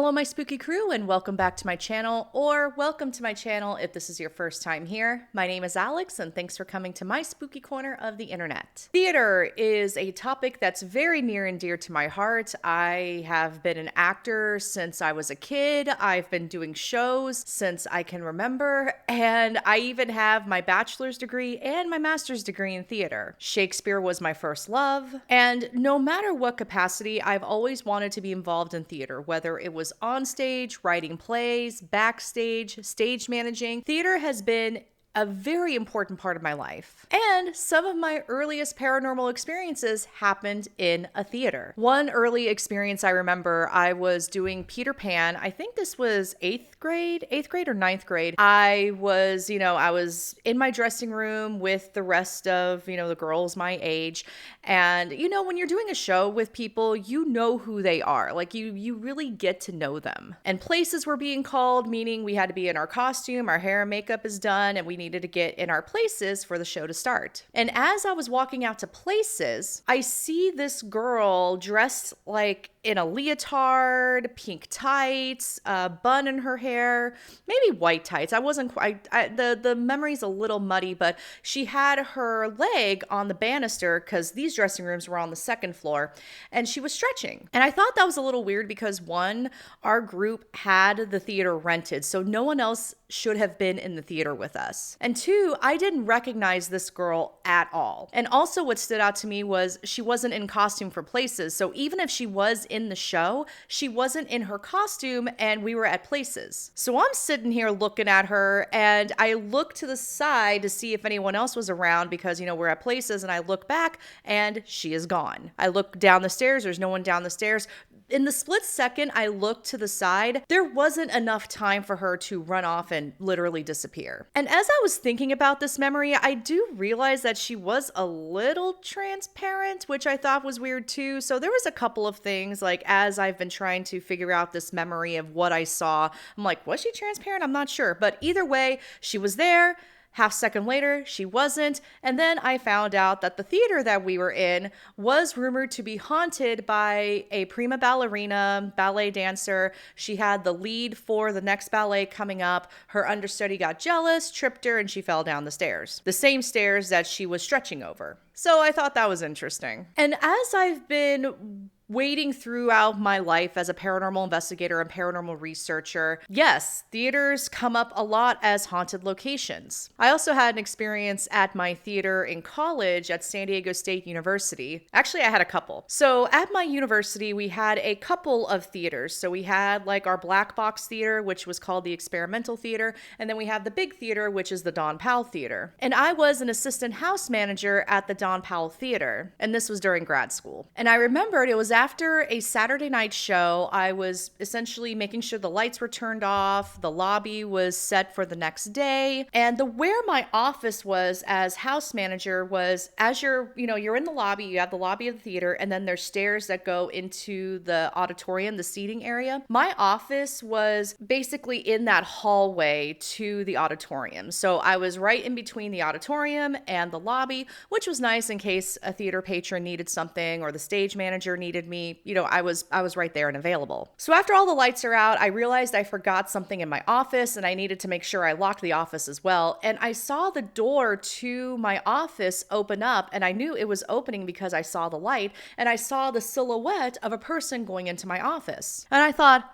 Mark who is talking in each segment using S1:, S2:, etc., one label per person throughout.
S1: Hello, my spooky crew, and welcome back to my channel, or welcome to my channel if this is your first time here. My name is Alex, and thanks for coming to my spooky corner of the internet. Theater is a topic that's very near and dear to my heart. I have been an actor since I was a kid. I've been doing shows since I can remember, and I even have my bachelor's degree and my master's degree in theater. Shakespeare was my first love, and no matter what capacity, I've always wanted to be involved in theater, whether it was on stage, writing plays, backstage, stage managing. Theater has been a very important part of my life. And some of my earliest paranormal experiences happened in a theater. One early experience I remember, I was doing Peter Pan. I think this was eighth grade or ninth grade. I was in my dressing room with the rest of, the girls my age. And, when you're doing a show with people, you know who they are. Like you really get to know them. And places were being called, meaning we had to be in our costume, our hair and makeup is done, and we needed to get in our places for the show to start. And as I was walking out to places, I see this girl dressed like in a leotard, pink tights, a bun in her hair, maybe white tights. I wasn't quite, the memory's a little muddy, but she had her leg on the banister because these dressing rooms were on the second floor, and she was stretching. And I thought that was a little weird because one, our group had the theater rented, so no one else should have been in the theater with us. And two, I didn't recognize this girl at all. And also what stood out to me was she wasn't in costume for places. So even if she was in the show, she wasn't in her costume and we were at places. So I'm sitting here looking at her and I look to the side to see if anyone else was around because, we're at places, and I look back and she is gone. I look down the stairs, there's no one down the stairs. In the split second I looked to the side, there wasn't enough time for her to run off and literally disappear. And as I was thinking about this memory, I do realize that she was a little transparent, which I thought was weird too. So there was a couple of things, like as I've been trying to figure out this memory of what I saw, I'm like, was she transparent? I'm not sure. But either way, she was there. Half second later, she wasn't. And then I found out that the theater that we were in was rumored to be haunted by a prima ballerina, ballet dancer. She had the lead for the next ballet coming up. Her understudy got jealous, tripped her, and she fell down the stairs. The same stairs that she was stretching over. So I thought that was interesting. And as I've been wading throughout my life as a paranormal investigator and paranormal researcher, yes, theaters come up a lot as haunted locations. I also had an experience at my theater in college at San Diego State University. Actually, I had a couple. So at my university, we had a couple of theaters. So we had like our black box theater, which was called the Experimental Theater, and then we have the big theater, which is the Don Powell Theater. And I was an assistant house manager at the Don Powell Theater, and this was during grad school. And I remembered it was after a Saturday night show. I was essentially making sure the lights were turned off, the lobby was set for the next day, and where my office was as house manager was as you're in the lobby, you have the lobby of the theater, and then there's stairs that go into the auditorium, the seating area. My office was basically in that hallway to the auditorium. So I was right in between the auditorium and the lobby, which was nice in case a theater patron needed something or the stage manager needed me. I was right there and available. So after all the lights are out, I realized I forgot something in my office and I needed to make sure I locked the office as well. And I saw the door to my office open up, and I knew it was opening because I saw the light and I saw the silhouette of a person going into my office. And I thought,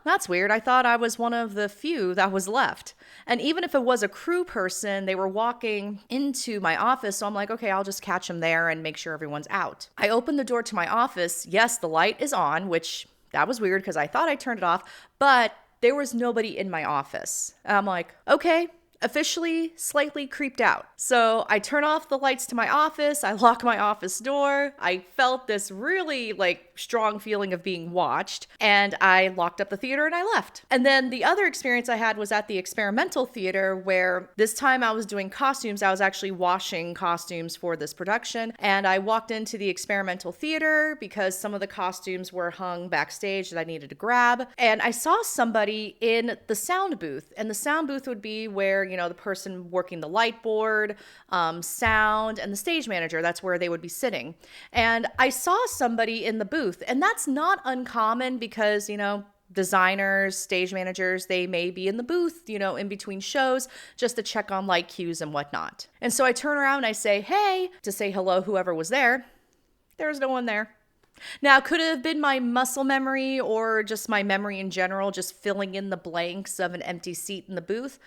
S1: that's weird. I thought I was one of the few that was left. And even if it was a crew person, they were walking into my office. So I'm like, okay, I'll just catch them there and make sure everyone's out. I opened the door to my office. Yes, the light is on, which that was weird because I thought I turned it off, but there was nobody in my office. And I'm like, okay, officially slightly creeped out. So I turn off the lights to my office. I lock my office door. I felt this really strong feeling of being watched, and I locked up the theater and I left. And then the other experience I had was at the Experimental Theater, where this time I was doing costumes. I was actually washing costumes for this production, and I walked into the Experimental Theater because some of the costumes were hung backstage that I needed to grab, and I saw somebody in the sound booth. And the sound booth would be where the person working the light board, sound, and the stage manager, that's where they would be sitting. And I saw somebody in the booth, and that's not uncommon because, designers, stage managers, they may be in the booth, in between shows just to check on light cues and whatnot. And so I turn around and I say, hey, to say hello, whoever was there. There's no one there. Now, could it have been my muscle memory or just my memory in general, just filling in the blanks of an empty seat in the booth?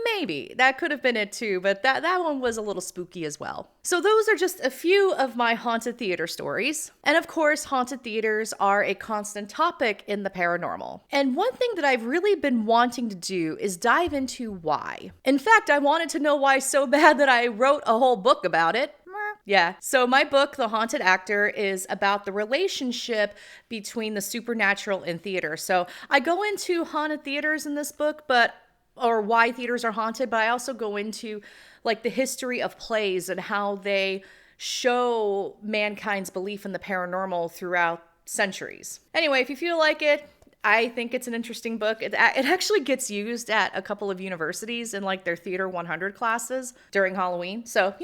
S1: Maybe. That could have been it too, but that one was a little spooky as well. So those are just a few of my haunted theater stories. And of course, haunted theaters are a constant topic in the paranormal. And one thing that I've really been wanting to do is dive into why. In fact, I wanted to know why so bad that I wrote a whole book about it. Yeah. So my book, The Haunted Actor, is about the relationship between the supernatural and theater. So I go into haunted theaters in this book, or why theaters are haunted, but I also go into like the history of plays and how they show mankind's belief in the paranormal throughout centuries. Anyway, if you feel like it, I think it's an interesting book. It actually gets used at a couple of universities in like their Theater 100 classes during Halloween. So,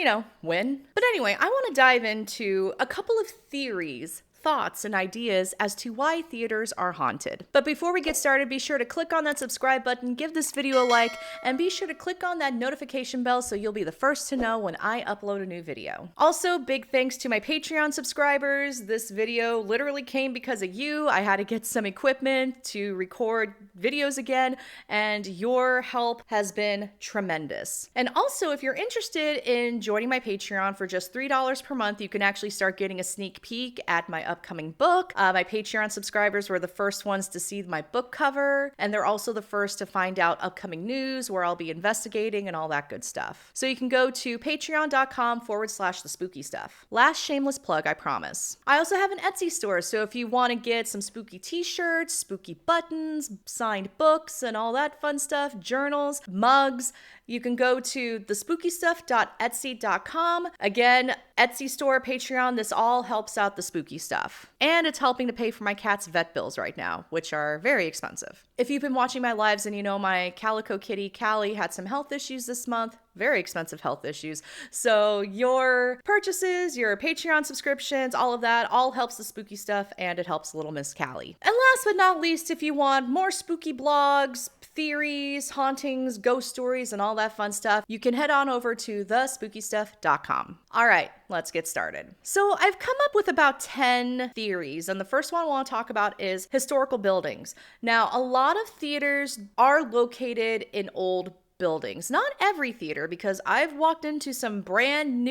S1: win. But anyway, I want to dive into a couple of theories, thoughts, and ideas as to why theaters are haunted. But before we get started, be sure to click on that subscribe button, give this video a like, and be sure to click on that notification bell so you'll be the first to know when I upload a new video. Also, big thanks to my Patreon subscribers. This video literally came because of you. I had to get some equipment to record videos again, and your help has been tremendous. And also, if you're interested in joining my Patreon for just $3 per month, you can actually start getting a sneak peek at my upcoming book. My Patreon subscribers were the first ones to see my book cover, and they're also the first to find out upcoming news where I'll be investigating and all that good stuff. So you can go to patreon.com/the spooky stuff. Last shameless plug, I promise. I also have an Etsy store, so if you want to get some spooky t-shirts, spooky buttons, signed books, and all that fun stuff, journals, mugs, you can go to thespookystuff.etsy.com. Again, Etsy store, Patreon, this all helps out the spooky stuff. And it's helping to pay for my cat's vet bills right now, which are very expensive. If you've been watching my lives and you know my calico kitty, Callie, had some health issues this month, very expensive health issues. So your purchases, your Patreon subscriptions, all of that, all helps the spooky stuff, and it helps little Miss Callie. And last but not least, if you want more spooky blogs, theories, hauntings, ghost stories, and all that fun stuff, you can head on over to thespookystuff.com. All right, let's get started. So I've come up with about 10 theories, and the first one I want to talk about is historical buildings. Now, a lot of theaters are located in old buildings. Not every theater, because I've walked into some brand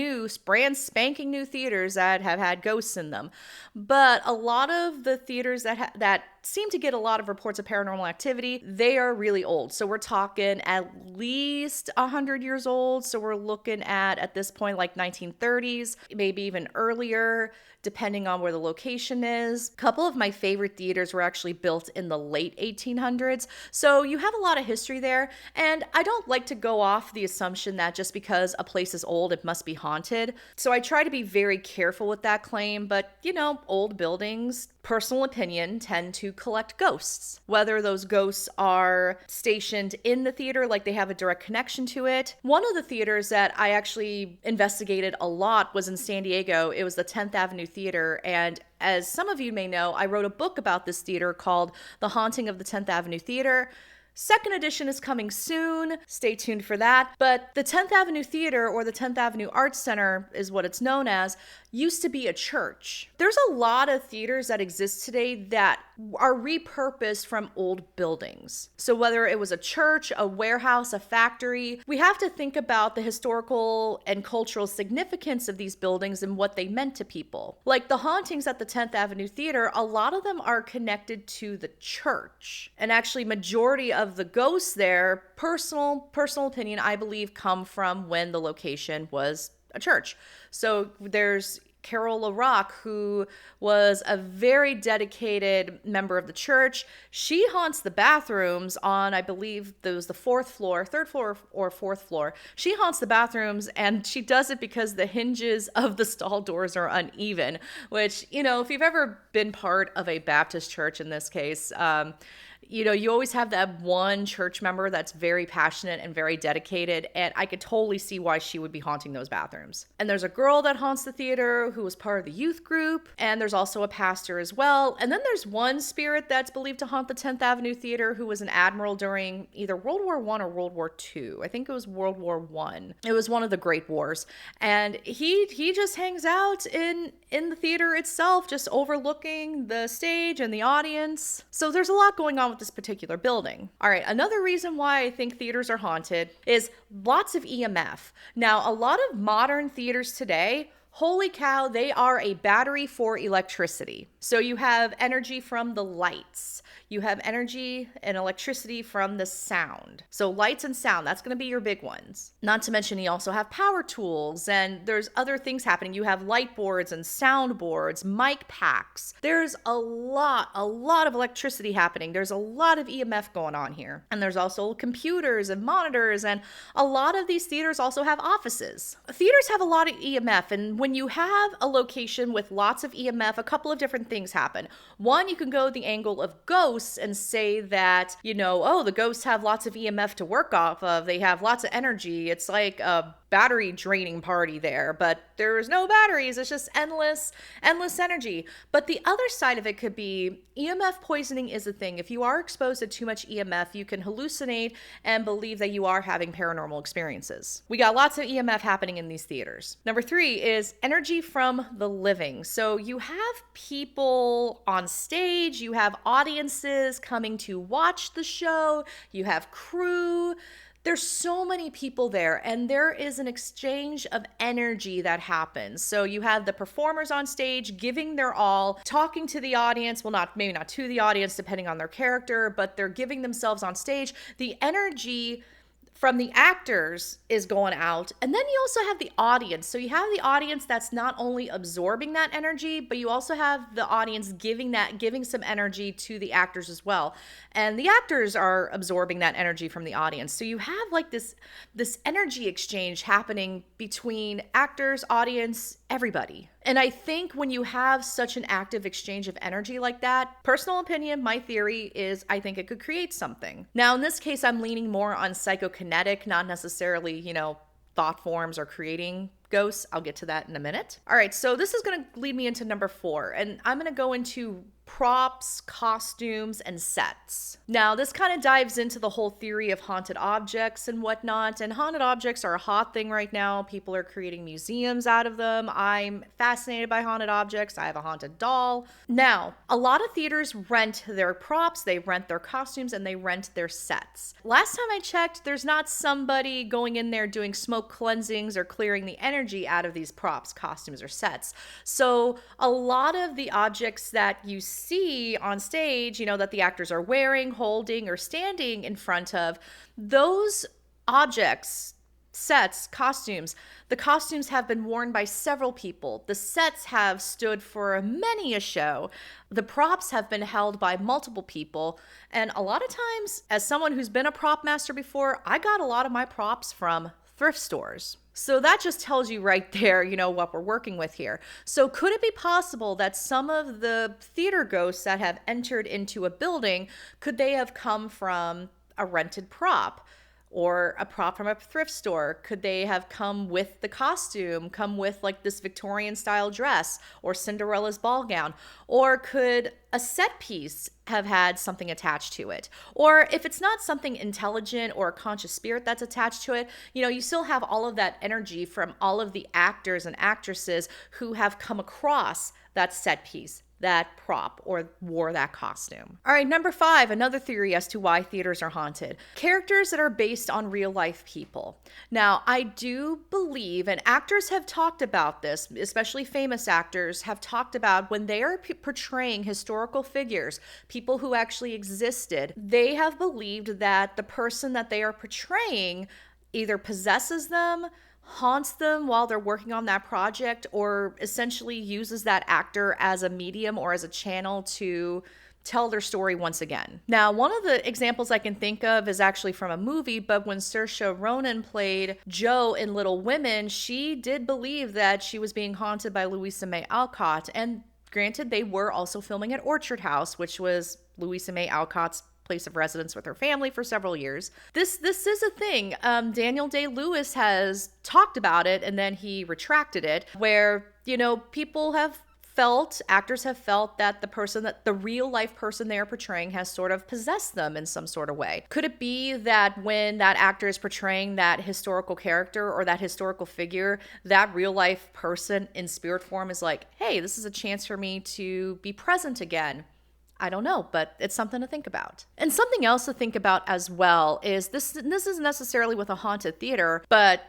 S1: spanking new theaters that have had ghosts in them. But a lot of the theaters that seem to get a lot of reports of paranormal activity, they are really old. So we're talking at least 100 years old. So we're looking at this point, like 1930s, maybe even earlier, depending on where the location is. A couple of my favorite theaters were actually built in the late 1800s. So you have a lot of history there. And I don't like to go off the assumption that just because a place is old, it must be haunted. So I try to be very careful with that claim. But, old buildings, personal opinion, tend to collect ghosts. Whether those ghosts are stationed in the theater, like they have a direct connection to it. One of the theaters that I actually investigated a lot was in San Diego. It was the 10th Avenue Theater, and as some of you may know, I wrote a book about this theater called The Haunting of the 10th Avenue Theater. Second edition is coming soon. Stay tuned for that. But the 10th Avenue Theater, or the 10th Avenue Arts Center is what it's known as, used to be a church. There's a lot of theaters that exist today that are repurposed from old buildings. So whether it was a church, a warehouse, a factory, we have to think about the historical and cultural significance of these buildings and what they meant to people. Like the hauntings at the 10th Avenue Theater, a lot of them are connected to the church. And actually, majority of the ghosts there, personal opinion, I believe, come from when the location was a church. So there's Carol LaRock, who was a very dedicated member of the church. She haunts the bathrooms on, I believe, third floor or fourth floor. She haunts the bathrooms, and she does it because the hinges of the stall doors are uneven, which, if you've ever been part of a Baptist church in this case, You always have that one church member that's very passionate and very dedicated, and I could totally see why she would be haunting those bathrooms. And there's a girl that haunts the theater who was part of the youth group, and there's also a pastor as well. And then there's one spirit that's believed to haunt the 10th Avenue Theater who was an admiral during either World War I or World War II. I think it was World War I. It was one of the Great Wars. And he just hangs out in the theater itself, just overlooking the stage and the audience. So there's a lot going on with this particular building. All right, another reason why I think theaters are haunted is lots of EMF. Now, a lot of modern theaters today, holy cow, they are a battery for electricity. So you have energy from the lights. You have energy and electricity from the sound. So lights and sound, that's going to be your big ones. Not to mention you also have power tools and there's other things happening. You have light boards and sound boards, mic packs. There's a lot of electricity happening. There's a lot of EMF going on here. And there's also computers and monitors, and a lot of these theaters also have offices. Theaters have a lot of EMF, and when you have a location with lots of EMF, a couple of different things happen. One, you can go the angle of ghosts and say that, the ghosts have lots of EMF to work off of. They have lots of energy. It's like a battery draining party there, but there's no batteries. It's just endless energy. But the other side of it could be EMF poisoning is a thing. If you are exposed to too much EMF, you can hallucinate and believe that you are having paranormal experiences. We got lots of EMF happening in these theaters. Number 3 is energy from the living. So you have people on stage, you have audiences coming to watch the show, you have crew. There's so many people there, and there is an exchange of energy that happens. So you have the performers on stage giving their all, talking to the audience. Well, maybe not to the audience, depending on their character, but they're giving themselves on stage. The energy from the actors is going out. And then you also have the audience. So you have the audience that's not only absorbing that energy, but you also have the audience giving some energy to the actors as well. And the actors are absorbing that energy from the audience. So you have like this energy exchange happening between actors, audience, everybody. And I think when you have such an active exchange of energy like that, personal opinion, my theory is I think it could create something. Now, in this case, I'm leaning more on psychokinetic, not necessarily, thought forms or creating ghosts. I'll get to that in a minute. All right, so this is going to lead me into number 4, and I'm going to go into props, costumes, and sets. Now, this kind of dives into the whole theory of haunted objects and whatnot, and haunted objects are a hot thing right now. People are creating museums out of them. I'm fascinated by haunted objects. I have a haunted doll. Now, a lot of theaters rent their props, they rent their costumes, and they rent their sets. Last time I checked, there's not somebody going in there doing smoke cleansings or clearing the energy out of these props, costumes, or sets. So a lot of the objects that you see on stage, that the actors are wearing, holding, or standing in front of, those objects, sets, costumes, the costumes have been worn by several people. The sets have stood for many a show. The props have been held by multiple people. And a lot of times, as someone who's been a prop master before, I got a lot of my props from thrift stores. So that just tells you right there, what we're working with here. So could it be possible that some of the theater ghosts that have entered into a building, could they have come from a rented prop or a prop from a thrift store? Could they have come with the costume, come with like this Victorian style dress or Cinderella's ball gown? Or could a set piece have had something attached to it? Or if it's not something intelligent or a conscious spirit that's attached to it, you still have all of that energy from all of the actors and actresses who have come across that set piece, that prop, or wore that costume. All right, number 5, another theory as to why theaters are haunted. Characters that are based on real life people. Now, I do believe, and actors have talked about this, especially famous actors have talked about when they are portraying historical figures, people who actually existed, they have believed that the person that they are portraying either possesses them, haunts them while they're working on that project, or essentially uses that actor as a medium or as a channel to tell their story once again. Now, one of the examples I can think of is actually from a movie, but when Saoirse Ronan played Jo in Little Women, she did believe that she was being haunted by Louisa May Alcott. And granted, they were also filming at Orchard House, which was Louisa May Alcott's place of residence with her family for several years. This is a thing. Daniel Day-Lewis has talked about it, and then he retracted it, where, you know, actors have felt that the real life person they are portraying has sort of possessed them in some sort of way. Could it be that when that actor is portraying that historical character or that historical figure, that real life person in spirit form is like, hey, this is a chance for me to be present again? I don't know, but it's something to think about. And something else to think about as well is this isn't necessarily with a haunted theater, but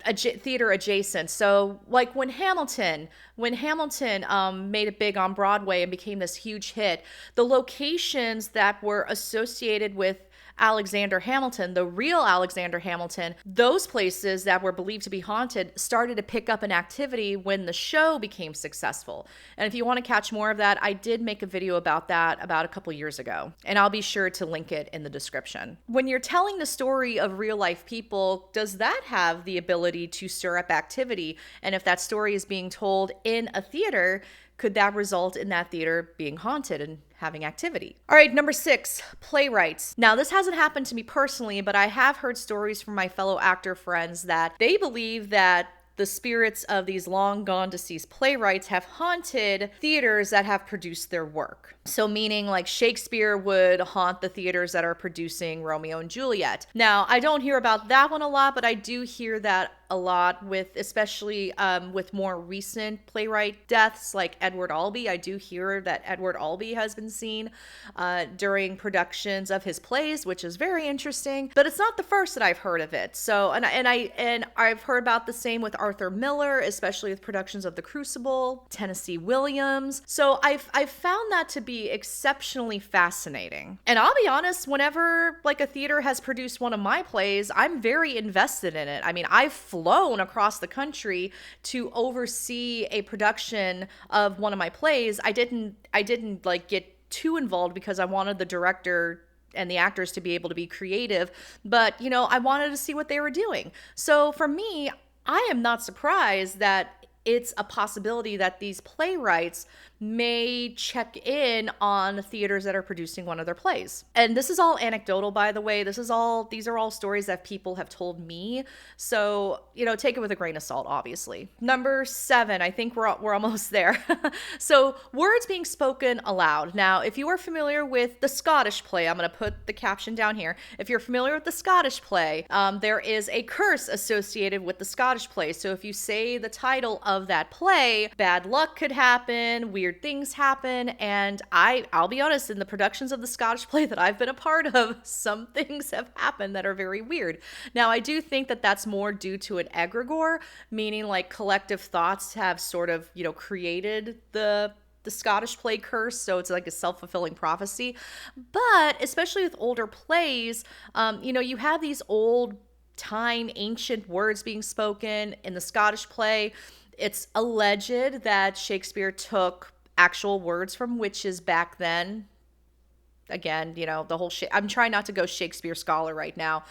S1: theater adjacent. So like when Hamilton made it big on Broadway and became this huge hit, the locations that were associated with Alexander Hamilton, the real Alexander Hamilton, those places that were believed to be haunted started to pick up an activity when the show became successful. And if you want to catch more of that, I did make a video about that about a couple years ago, and I'll be sure to link it in the description. When you're telling the story of real life people, does that have the ability to stir up activity? And if that story is being told in a theater, could that result in that theater being haunted and having activity? All right, number 6, Playwrights. Now, this hasn't happened to me personally, but I have heard stories from my fellow actor friends that they believe that the spirits of these long gone deceased playwrights have haunted theaters that have produced their work. So meaning like Shakespeare would haunt the theaters that are producing Romeo and Juliet. Now, I don't hear about that one a lot, but I do hear that a lot with, especially with more recent playwright deaths like Edward Albee. I do hear that Edward Albee has been seen during productions of his plays, which is very interesting, but it's not the first that I've heard of it. So, and I've heard about the same with Arthur Miller, especially with productions of The Crucible, Tennessee Williams. So I've found that to be exceptionally fascinating. And I'll be honest, whenever like a theater has produced one of my plays, I'm very invested in it. I mean, I've flown across the country to oversee a production of one of my plays. I didn't like get too involved because I wanted the director and the actors to be able to be creative, but you know, I wanted to see what they were doing. So for me, I am not surprised that it's a possibility that these playwrights may check in on theaters that are producing one of their plays. And this is all anecdotal, by the way. These are all stories that people have told me. So, you know, take it with a grain of salt, obviously. Number 7, I think we're almost there. So words being spoken aloud. Now, if you are familiar with the Scottish play, I'm going to put the caption down here. If you're familiar with the Scottish play, there is a curse associated with the Scottish play. So if you say the title of that play, bad luck could happen, weird things happen, and I'll be honest, in the productions of the Scottish play that I've been a part of, some things have happened that are very weird. Now, I do think that that's more due to an egregore, meaning like collective thoughts have sort of, you know, created the Scottish play curse, so it's like a self-fulfilling prophecy. But especially with older plays, you know, you have these old time ancient words being spoken in the Scottish play. It's alleged that Shakespeare took actual words from witches back then. Again, you know, the whole I'm trying not to go Shakespeare scholar right now.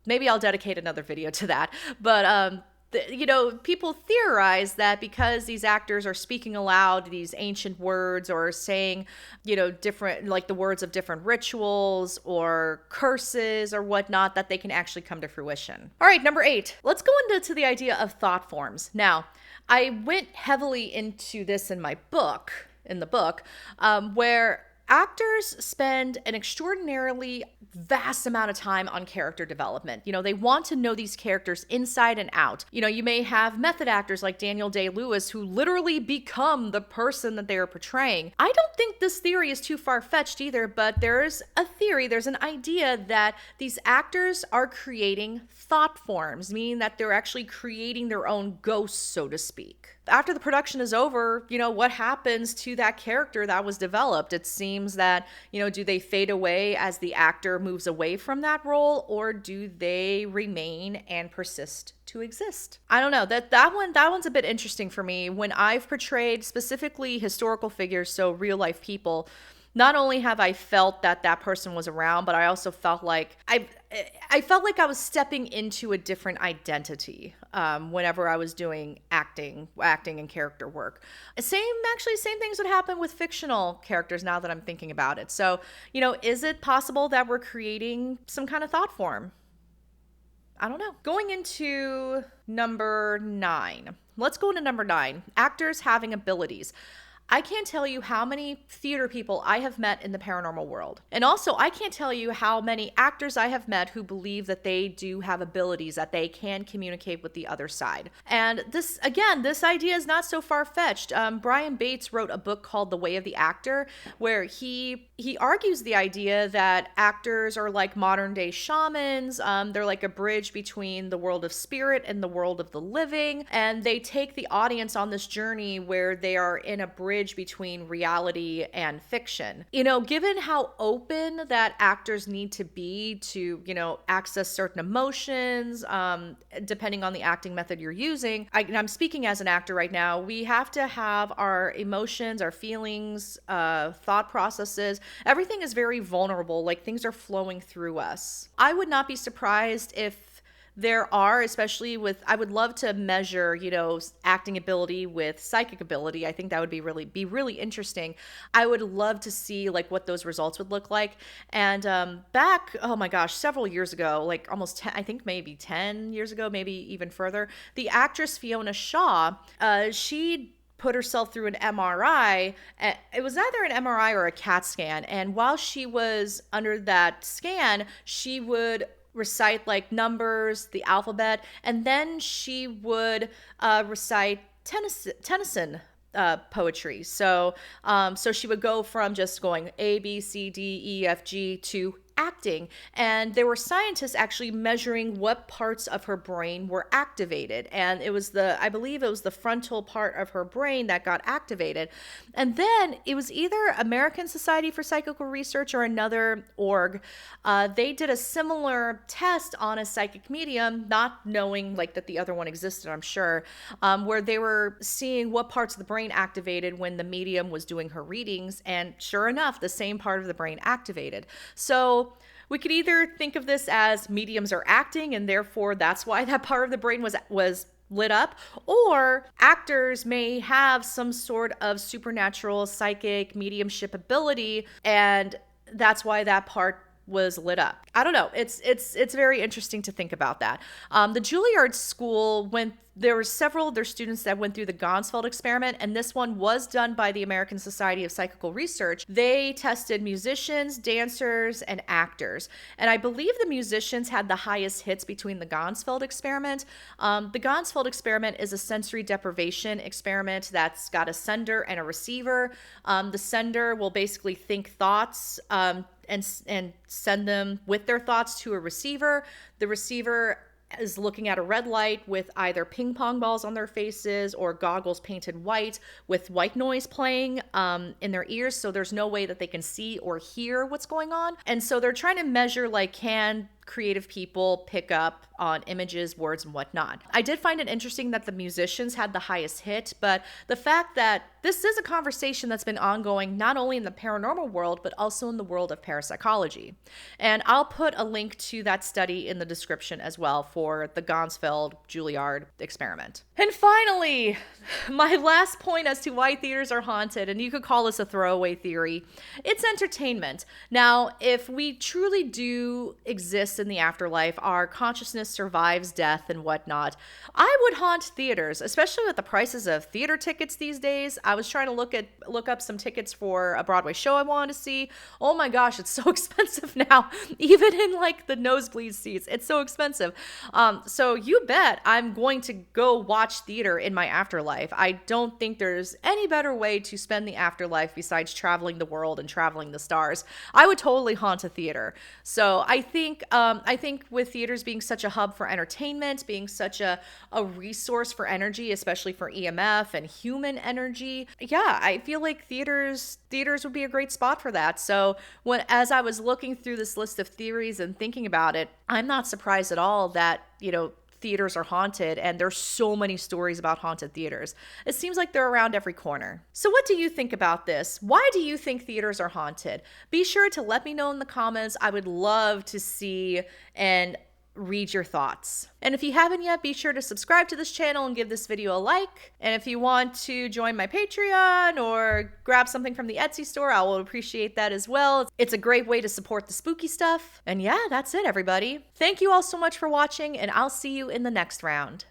S1: Maybe I'll dedicate another video to that. But, you know, people theorize that because these actors are speaking aloud these ancient words or saying, you know, different, like the words of different rituals or curses or whatnot, that they can actually come to fruition. All right, number 8. Let's go into the idea of thought forms. Now, I went heavily into this in the book, where actors spend an extraordinarily vast amount of time on character development. You know, they want to know these characters inside and out. You know, you may have method actors like Daniel Day-Lewis who literally become the person that they are portraying. I don't think this theory is too far-fetched either, but there's an idea that these actors are creating thought forms, meaning that they're actually creating their own ghosts, so to speak. After the production is over, you know, what happens to that character that was developed? It seems that, you know, do they fade away as the actor moves away from that role, or do they remain and persist to exist? I don't know. That one's a bit interesting for me. When I've portrayed specifically historical figures, so real life people, not only have I felt that that person was around, but I also felt like I felt like I was stepping into a different identity whenever I was doing acting and character work. Same things would happen with fictional characters now that I'm thinking about it. So, is it possible that we're creating some kind of thought form? I don't know. Going into number 9. Let's go into number 9. Actors having abilities. I can't tell you how many theater people I have met in the paranormal world. And also, I can't tell you how many actors I have met who believe that they do have abilities, that they can communicate with the other side. And this idea is not so far-fetched. Brian Bates wrote a book called The Way of the Actor, where he argues the idea that actors are like modern-day shamans. They're like a bridge between the world of spirit and the world of the living. And they take the audience on this journey where they are in a bridge between reality and fiction. Given how open that actors need to be to, access certain emotions, depending on the acting method you're using, I'm speaking as an actor right now, we have to have our emotions, our feelings, thought processes. Everything is very vulnerable, like things are flowing through us. I would not be surprised if there are, especially with, I would love to measure, acting ability with psychic ability. I think that would be really interesting. I would love to see like what those results would look like. And back, oh my gosh, several years ago, like almost 10, I think maybe 10 years ago, maybe even further, the actress Fiona Shaw, she put herself through an MRI. It was either an MRI or a CAT scan. And while she was under that scan, she would recite like numbers, the alphabet, and then she would recite Tennyson poetry. So she would go from just going A, B, C, D, E, F, G to acting. And there were scientists actually measuring what parts of her brain were activated. And I believe it was the frontal part of her brain that got activated. And then it was either American Society for Psychical Research or another org. They did a similar test on a psychic medium, not knowing like that the other one existed, I'm sure, where they were seeing what parts of the brain activated when the medium was doing her readings. And sure enough, the same part of the brain activated. So we could either think of this as mediums are acting and therefore that's why that part of the brain was lit up, or actors may have some sort of supernatural psychic mediumship ability and that's why that part was lit up. I don't know. It's very interesting to think about that. The Juilliard School there were several of their students that went through the Ganzfeld experiment, and this one was done by the American Society of Psychical Research. They tested musicians, dancers, and actors. And I believe the musicians had the highest hits between the Ganzfeld experiment. The Ganzfeld experiment is a sensory deprivation experiment that's got a sender and a receiver. The sender will basically think thoughts and send them with their thoughts to a receiver. The receiver is looking at a red light with either ping pong balls on their faces or goggles painted white with white noise playing in their ears, so there's no way that they can see or hear what's going on. And so they're trying to measure like, can creative people pick up on images, words, and whatnot. I did find it interesting that the musicians had the highest hit, but the fact that this is a conversation that's been ongoing not only in the paranormal world, but also in the world of parapsychology. And I'll put a link to that study in the description as well for the Ganzfeld Juilliard experiment. And finally, my last point as to why theaters are haunted, and you could call this a throwaway theory, it's entertainment. Now, if we truly do exist in the afterlife, our consciousness survives death and whatnot, I would haunt theaters, especially with the prices of theater tickets these days. I was trying to look up some tickets for a Broadway show I wanted to see. Oh my gosh, it's so expensive now. Even in like the nosebleed seats, it's so expensive. So you bet I'm going to go watch theater in my afterlife. I don't think there's any better way to spend the afterlife besides traveling the world and traveling the stars. I would totally haunt a theater. So I think with theaters being such a hub for entertainment, being such a resource for energy, especially for EMF and human energy, yeah, I feel like theaters would be a great spot for that. So as I was looking through this list of theories and thinking about it, I'm not surprised at all that, theaters are haunted, and there's so many stories about haunted theaters. It seems like they're around every corner. So what do you think about this? Why do you think theaters are haunted? Be sure to let me know in the comments. I would love to see and read your thoughts. And if you haven't yet, be sure to subscribe to this channel and give this video a like. And if you want to join my Patreon or grab something from the Etsy store, I will appreciate that as well. It's a great way to support the spooky stuff. And yeah, that's it, everybody. Thank you all so much for watching, and I'll see you in the next round.